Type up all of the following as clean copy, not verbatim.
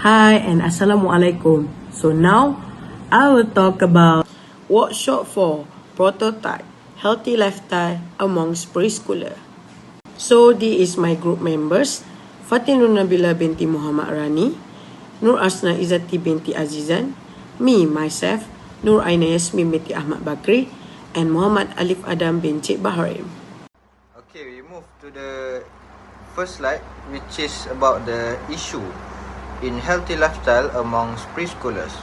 Hi and Assalamualaikum. So now I will talk about what's short for prototype healthy lifestyle amongst preschooler. So this is my group members: Fatinur Nabila binti Muhammad Rani, Nur Asna Izzati binti Azizan, me myself, Nur Aina Yasmin binti Ahmad Bakri, and Muhammad Alif Adam bin Cik Baharim. Okay, we move to the first slide, which is about the issue in healthy lifestyle amongst preschoolers.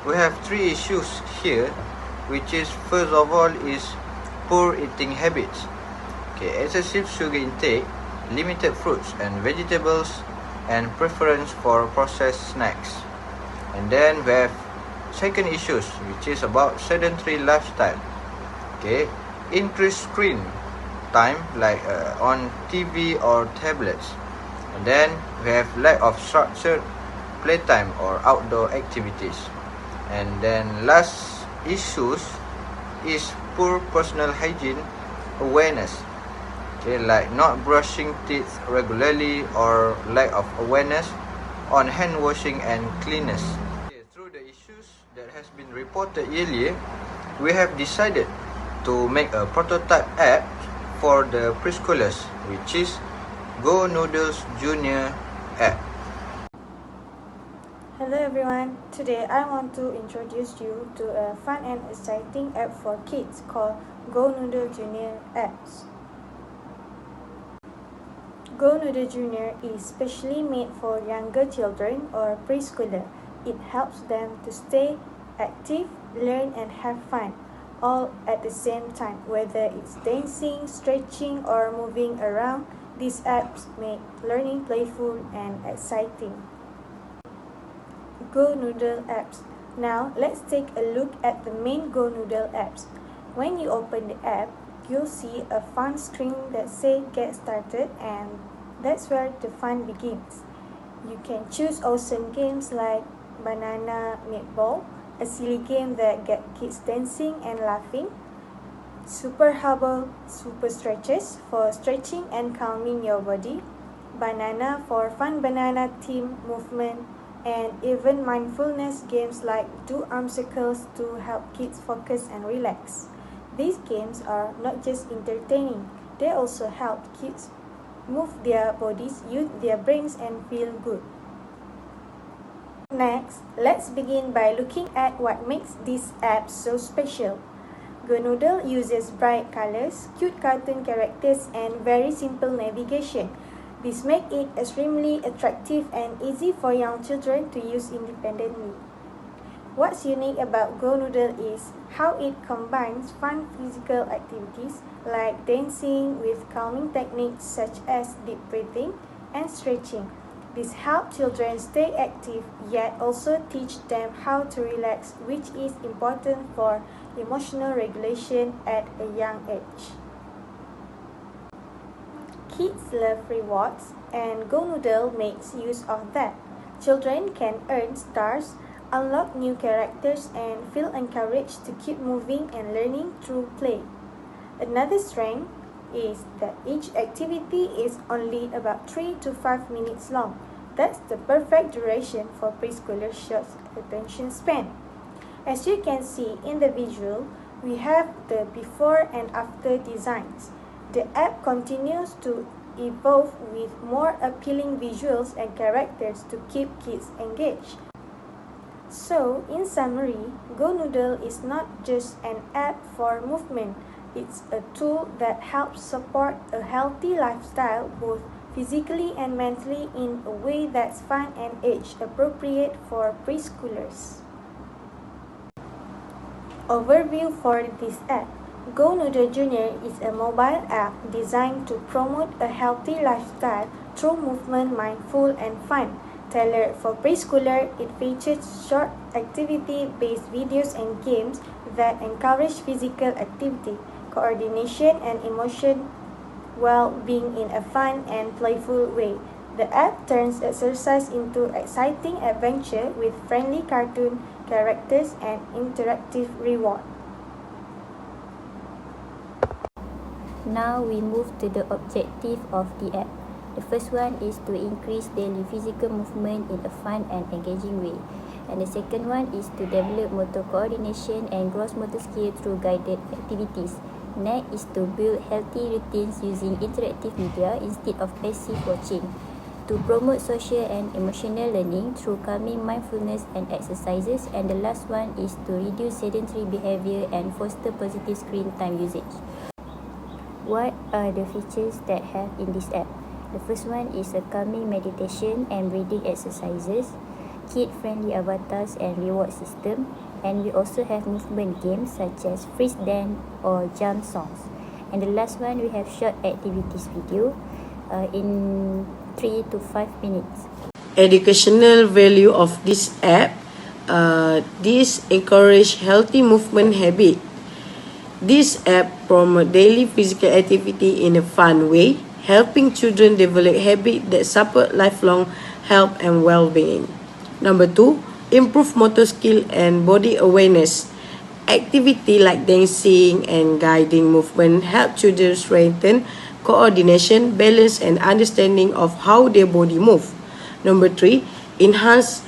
We have three issues here, which is first of all is poor eating habits. Okay, excessive sugar intake, limited fruits and vegetables, and preference for processed snacks. And then we have second issues, which is about sedentary lifestyle. Okay, increased screen time like on TV or tablets. And then we have lack of structured playtime or outdoor activities. And then last issues is poor personal hygiene awareness. Okay, like not brushing teeth regularly or lack of awareness on hand washing and cleanliness. Okay, through the issues that has been reported earlier, we have decided to make a prototype app for the preschoolers, which is Go Noodles Junior app. Hello everyone, today I want to introduce you to a fun and exciting app for kids called Go Noodle Junior apps. Go Noodle Junior is specially made for younger children or preschooler. It helps them to stay active, learn and have fun, all at the same time. Whether it's dancing, stretching or moving around, these apps make learning playful and exciting. Go Noodle apps. Now let's take a look at the main Go Noodle apps. When you open the app, you'll see a fun screen that says Get Started, and that's where the fun begins. You can choose awesome games like Banana Meatball, a silly game that gets kids dancing and laughing, Super Hubble, Super Stretches for stretching and calming your body, Banana for fun banana team movement, and even mindfulness games like Do Arm Circles to help kids focus and relax. These games are not just entertaining, they also help kids move their bodies, use their brains and feel good. Next, let's begin by looking at what makes this app so special. Go Noodle uses bright colors, cute cartoon characters and very simple navigation. This makes it extremely attractive and easy for young children to use independently. What's unique about Go Noodle is how it combines fun physical activities like dancing with calming techniques such as deep breathing and stretching. This helps children stay active yet also teach them how to relax, which is important for emotional regulation at a young age. Kids love rewards, and Go Noodle makes use of that. Children can earn stars, unlock new characters, and feel encouraged to keep moving and learning through play. Another strength is that each activity is only about 3 to 5 minutes long. That's the perfect duration for preschoolers' short attention span. As you can see in the visual, we have the before and after designs. The app continues to evolve with more appealing visuals and characters to keep kids engaged. So, in summary, Go Noodle is not just an app for movement, it's a tool that helps support a healthy lifestyle both physically and mentally in a way that's fun and age-appropriate for preschoolers. Overview for this app. Go Noodle Junior is a mobile app designed to promote a healthy lifestyle through movement, mindful and fun. Tailored for preschooler, it features short activity-based videos and games that encourage physical activity, coordination and emotion well-being in a fun and playful way. The app turns exercise into exciting adventure with friendly cartoon characters and interactive reward. Now we move to the objective of the app. The first one is to increase daily physical movement in a fun and engaging way. And the second one is to develop motor coordination and gross motor skill through guided activities. Next is to build healthy routines using interactive media instead of passive watching. To promote social and emotional learning through calming mindfulness and exercises. And the last one is to reduce sedentary behavior and foster positive screen time usage. What are the features that have in this app? The first one is a calming meditation and breathing exercises, kid-friendly avatars and reward system, and we also have movement games such as freeze dance or jump songs. And the last one, we have short activities video in 3 to 5 minutes. Educational value of this app. This encourage healthy movement habit. This app promote daily physical activity in a fun way, helping children develop habits that support lifelong health and well-being. Number 2, improve motor skill and body awareness. Activity like dancing and guiding movement help children strengthen coordination, balance, and understanding of how their body move. Number 3, enhance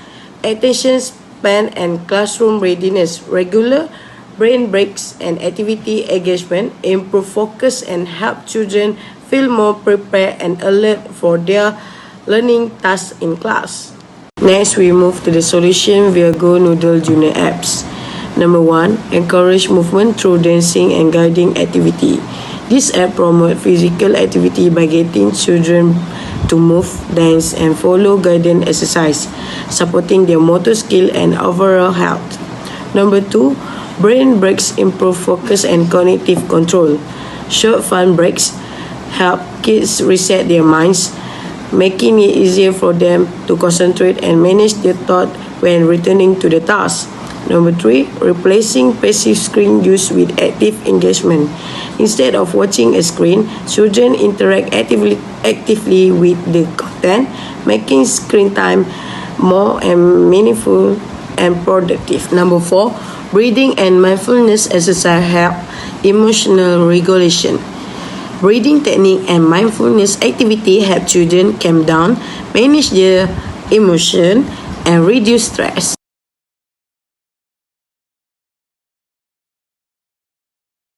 attention span and classroom readiness. Regular brain breaks and activity engagement improve focus and help children feel more prepared and alert for their learning tasks in class. Next, we move to the solution via Go Noodle Junior apps. Number 1, encourage movement through dancing and guiding activity. This app promotes physical activity by getting children to move, dance, and follow guided exercise, supporting their motor skill and overall health. Number 2, brain breaks improve focus and cognitive control. Short fun breaks help kids reset their minds, making it easier for them to concentrate and manage their thought when returning to the task. Number 3, replacing passive screen use with active engagement. Instead of watching a screen, children interact actively with the content, making screen time more meaningful and productive. Number 4, breathing and mindfulness exercise help emotional regulation. Breathing technique and mindfulness activity help children calm down, manage their emotion, and reduce stress.